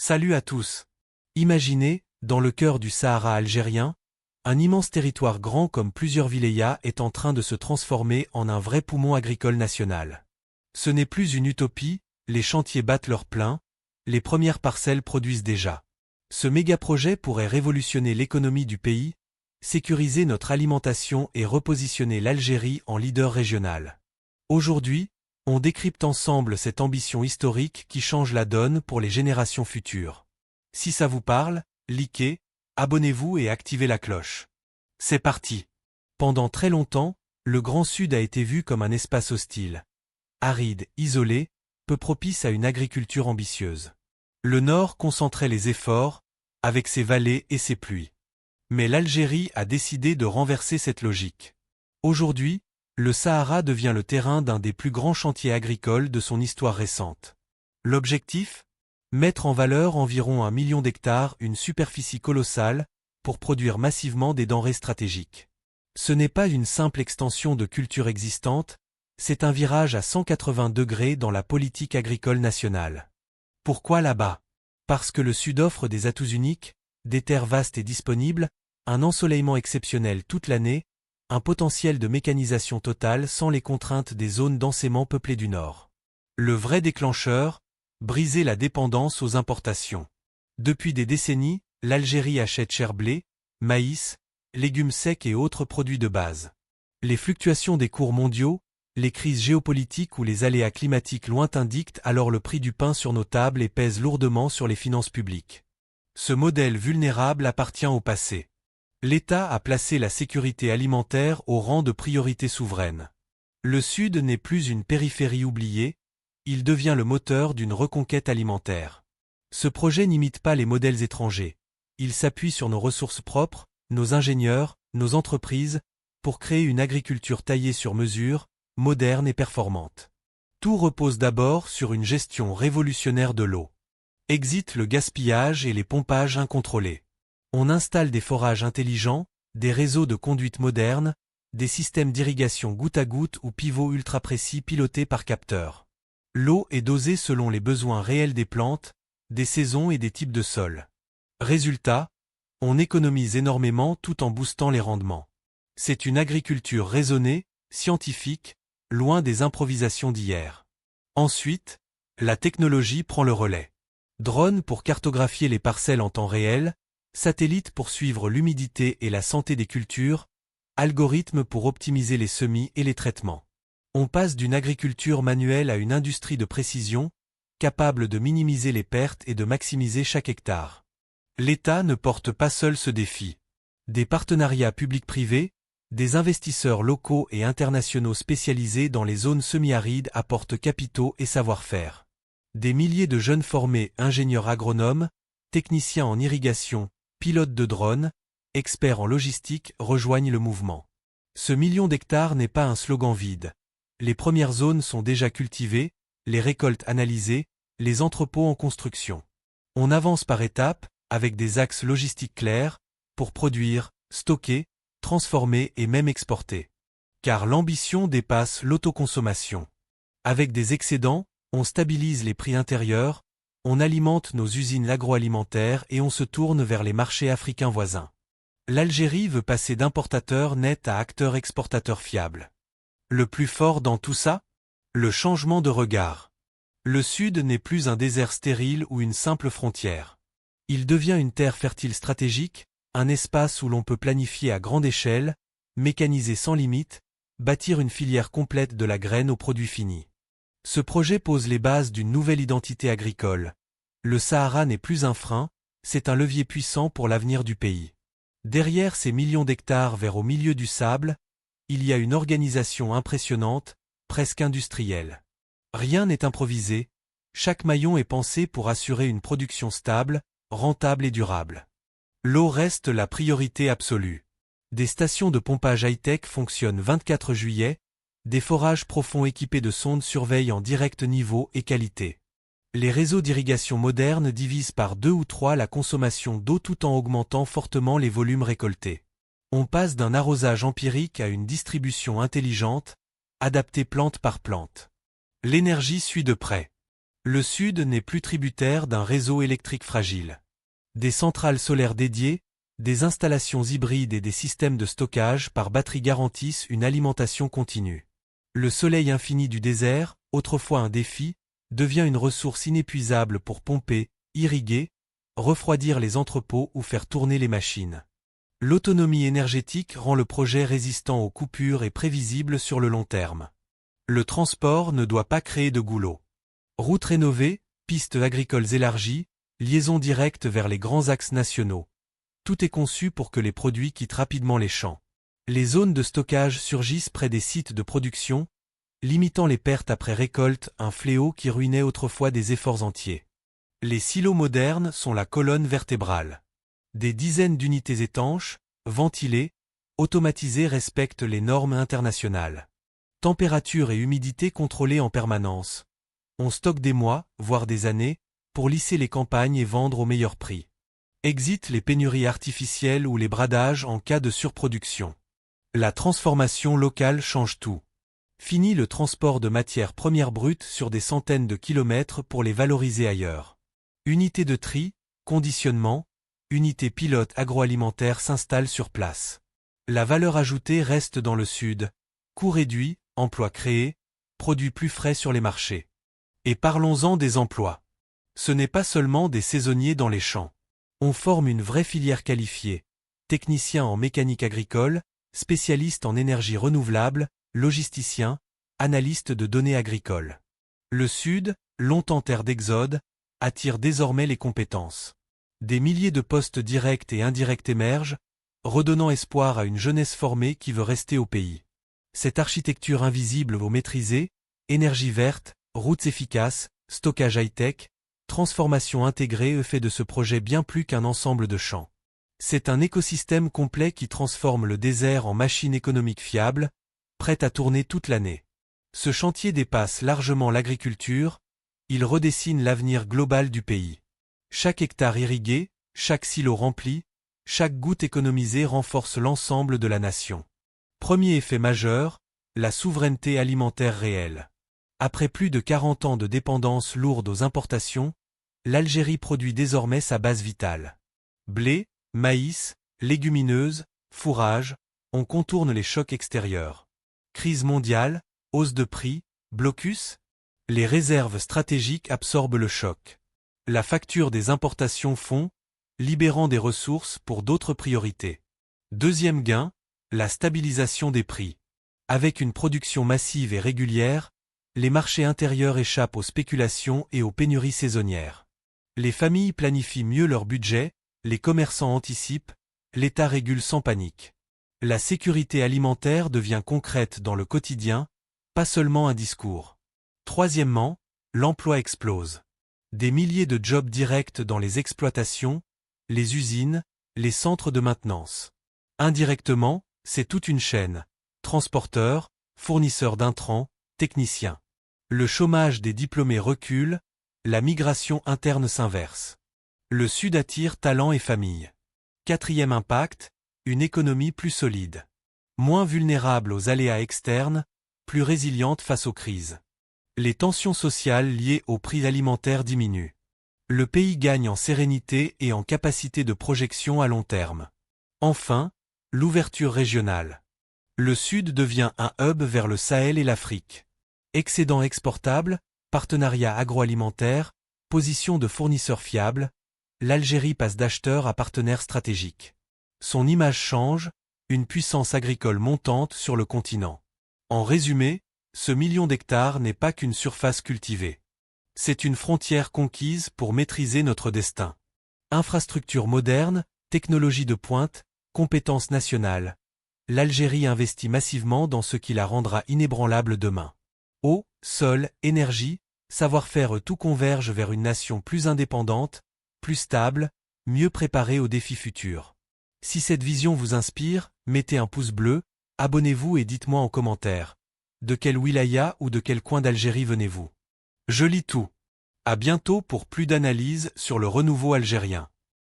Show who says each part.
Speaker 1: Salut à tous. Imaginez, dans le cœur du Sahara algérien, un immense territoire grand comme plusieurs wilayas est en train de se transformer en un vrai poumon agricole national. Ce n'est plus une utopie, les chantiers battent leur plein, les premières parcelles produisent déjà. Ce méga-projet pourrait révolutionner l'économie du pays, sécuriser notre alimentation et repositionner l'Algérie en leader régional. Aujourd'hui, on décrypte ensemble cette ambition historique qui change la donne pour les générations futures. Si ça vous parle, likez, abonnez-vous et activez la cloche. C'est parti. Pendant très longtemps, le Grand Sud a été vu comme un espace hostile. Aride, isolé, peu propice à une agriculture ambitieuse. Le Nord concentrait les efforts, avec ses vallées et ses pluies. Mais l'Algérie a décidé de renverser cette logique. Aujourd'hui, le Sahara devient le terrain d'un des plus grands chantiers agricoles de son histoire récente. L'objectif ? Mettre en valeur environ 1 million d'hectares, une superficie colossale, pour produire massivement des denrées stratégiques. Ce n'est pas une simple extension de cultures existantes, c'est un virage à 180 degrés dans la politique agricole nationale. Pourquoi là-bas ? Parce que le Sud offre des atouts uniques, des terres vastes et disponibles, un ensoleillement exceptionnel toute l'année, un potentiel de mécanisation totale sans les contraintes des zones densément peuplées du Nord. Le vrai déclencheur, briser la dépendance aux importations. Depuis des décennies, l'Algérie achète cher blé, maïs, légumes secs et autres produits de base. Les fluctuations des cours mondiaux, les crises géopolitiques ou les aléas climatiques lointains dictent alors le prix du pain sur nos tables et pèsent lourdement sur les finances publiques. Ce modèle vulnérable appartient au passé. L'État a placé la sécurité alimentaire au rang de priorité souveraine. Le Sud n'est plus une périphérie oubliée, il devient le moteur d'une reconquête alimentaire. Ce projet n'imite pas les modèles étrangers. Il s'appuie sur nos ressources propres, nos ingénieurs, nos entreprises, pour créer une agriculture taillée sur mesure, moderne et performante. Tout repose d'abord sur une gestion révolutionnaire de l'eau. Exit le gaspillage et les pompages incontrôlés. On installe des forages intelligents, des réseaux de conduite modernes, des systèmes d'irrigation goutte à goutte ou pivots ultra précis pilotés par capteurs. L'eau est dosée selon les besoins réels des plantes, des saisons et des types de sols. Résultat, on économise énormément tout en boostant les rendements. C'est une agriculture raisonnée, scientifique, loin des improvisations d'hier. Ensuite, la technologie prend le relais. Drones pour cartographier les parcelles en temps réel, satellites pour suivre l'humidité et la santé des cultures, algorithmes pour optimiser les semis et les traitements. On passe d'une agriculture manuelle à une industrie de précision, capable de minimiser les pertes et de maximiser chaque hectare. L'État ne porte pas seul ce défi. Des partenariats publics-privés, des investisseurs locaux et internationaux spécialisés dans les zones semi-arides apportent capitaux et savoir-faire. Des milliers de jeunes formés ingénieurs agronomes, techniciens en irrigation, pilotes de drones, experts en logistique rejoignent le mouvement. Ce million d'hectares n'est pas un slogan vide. Les premières zones sont déjà cultivées, les récoltes analysées, les entrepôts en construction. On avance par étapes, avec des axes logistiques clairs, pour produire, stocker, transformer et même exporter. Car l'ambition dépasse l'autoconsommation. Avec des excédents, on stabilise les prix intérieurs, on alimente nos usines agroalimentaires et on se tourne vers les marchés africains voisins. L'Algérie veut passer d'importateur net à acteur exportateur fiable. Le plus fort dans tout ça ? Le changement de regard. Le Sud n'est plus un désert stérile ou une simple frontière. Il devient une terre fertile stratégique, un espace où l'on peut planifier à grande échelle, mécaniser sans limite, bâtir une filière complète de la graine au produit fini. Ce projet pose les bases d'une nouvelle identité agricole. Le Sahara n'est plus un frein, c'est un levier puissant pour l'avenir du pays. Derrière ces millions d'hectares vers au milieu du sable, il y a une organisation impressionnante, presque industrielle. Rien n'est improvisé, chaque maillon est pensé pour assurer une production stable, rentable et durable. L'eau reste la priorité absolue. Des stations de pompage high-tech fonctionnent 24 juillet, des forages profonds équipés de sondes surveillent en direct niveau et qualité. Les réseaux d'irrigation modernes divisent par 2 ou 3 la consommation d'eau tout en augmentant fortement les volumes récoltés. On passe d'un arrosage empirique à une distribution intelligente, adaptée plante par plante. L'énergie suit de près. Le Sud n'est plus tributaire d'un réseau électrique fragile. Des centrales solaires dédiées, des installations hybrides et des systèmes de stockage par batterie garantissent une alimentation continue. Le soleil infini du désert, autrefois un défi, devient une ressource inépuisable pour pomper, irriguer, refroidir les entrepôts ou faire tourner les machines. L'autonomie énergétique rend le projet résistant aux coupures et prévisible sur le long terme. Le transport ne doit pas créer de goulot. Routes rénovées, pistes agricoles élargies, liaisons directes vers les grands axes nationaux. Tout est conçu pour que les produits quittent rapidement les champs. Les zones de stockage surgissent près des sites de production, limitant les pertes après récolte, un fléau qui ruinait autrefois des efforts entiers. Les silos modernes sont la colonne vertébrale. Des dizaines d'unités étanches, ventilées, automatisées respectent les normes internationales. Température et humidité contrôlées en permanence. On stocke des mois, voire des années, pour lisser les campagnes et vendre au meilleur prix. Exit les pénuries artificielles ou les bradages en cas de surproduction. La transformation locale change tout. Fini le transport de matières premières brutes sur des centaines de kilomètres pour les valoriser ailleurs. Unités de tri, conditionnement, unités pilotes agroalimentaires s'installent sur place. La valeur ajoutée reste dans le Sud. Coûts réduits, emplois créés, produits plus frais sur les marchés. Et parlons-en des emplois. Ce n'est pas seulement des saisonniers dans les champs. On forme une vraie filière qualifiée. Techniciens en mécanique agricole, spécialistes en énergie renouvelable, logisticiens, analystes de données agricoles. Le Sud, longtemps terre d'exode, attire désormais les compétences. Des milliers de postes directs et indirects émergent, redonnant espoir à une jeunesse formée qui veut rester au pays. Cette architecture invisible vaut maîtriser, énergie verte, routes efficaces, stockage high-tech, transformation intégrée fait de ce projet bien plus qu'un ensemble de champs. C'est un écosystème complet qui transforme le désert en machine économique fiable, prête à tourner toute l'année. Ce chantier dépasse largement l'agriculture, il redessine l'avenir global du pays. Chaque hectare irrigué, chaque silo rempli, chaque goutte économisée renforce l'ensemble de la nation. Premier effet majeur, la souveraineté alimentaire réelle. Après plus de 40 ans de dépendance lourde aux importations, l'Algérie produit désormais sa base vitale. Blé, maïs, légumineuses, fourrage, on contourne les chocs extérieurs. Crise mondiale, hausse de prix, blocus. Les réserves stratégiques absorbent le choc. La facture des importations fond, libérant des ressources pour d'autres priorités. Deuxième gain, la stabilisation des prix. Avec une production massive et régulière, les marchés intérieurs échappent aux spéculations et aux pénuries saisonnières. Les familles planifient mieux leur budget, les commerçants anticipent, l'État régule sans panique. La sécurité alimentaire devient concrète dans le quotidien, pas seulement un discours. Troisièmement, l'emploi explose. Des milliers de jobs directs dans les exploitations, les usines, les centres de maintenance. Indirectement, c'est toute une chaîne. Transporteurs, fournisseurs d'intrants, techniciens. Le chômage des diplômés recule, la migration interne s'inverse. Le Sud attire talents et familles. Quatrième impact, une économie plus solide. Moins vulnérable aux aléas externes, plus résiliente face aux crises. Les tensions sociales liées aux prix alimentaires diminuent. Le pays gagne en sérénité et en capacité de projection à long terme. Enfin, l'ouverture régionale. Le Sud devient un hub vers le Sahel et l'Afrique. Excédent exportable, partenariat agroalimentaire, position de fournisseur fiable, l'Algérie passe d'acheteur à partenaire stratégique. Son image change, une puissance agricole montante sur le continent. En résumé, ce million d'hectares n'est pas qu'une surface cultivée. C'est une frontière conquise pour maîtriser notre destin. Infrastructures modernes, technologies de pointe, compétences nationales. L'Algérie investit massivement dans ce qui la rendra inébranlable demain. Eau, sol, énergie, savoir-faire, tout converge vers une nation plus indépendante, plus stable, mieux préparée aux défis futurs. Si cette vision vous inspire, mettez un pouce bleu, abonnez-vous et dites-moi en commentaire. De quel wilaya ou de quel coin d'Algérie venez-vous? Je lis tout. À bientôt pour plus d'analyses sur le renouveau algérien.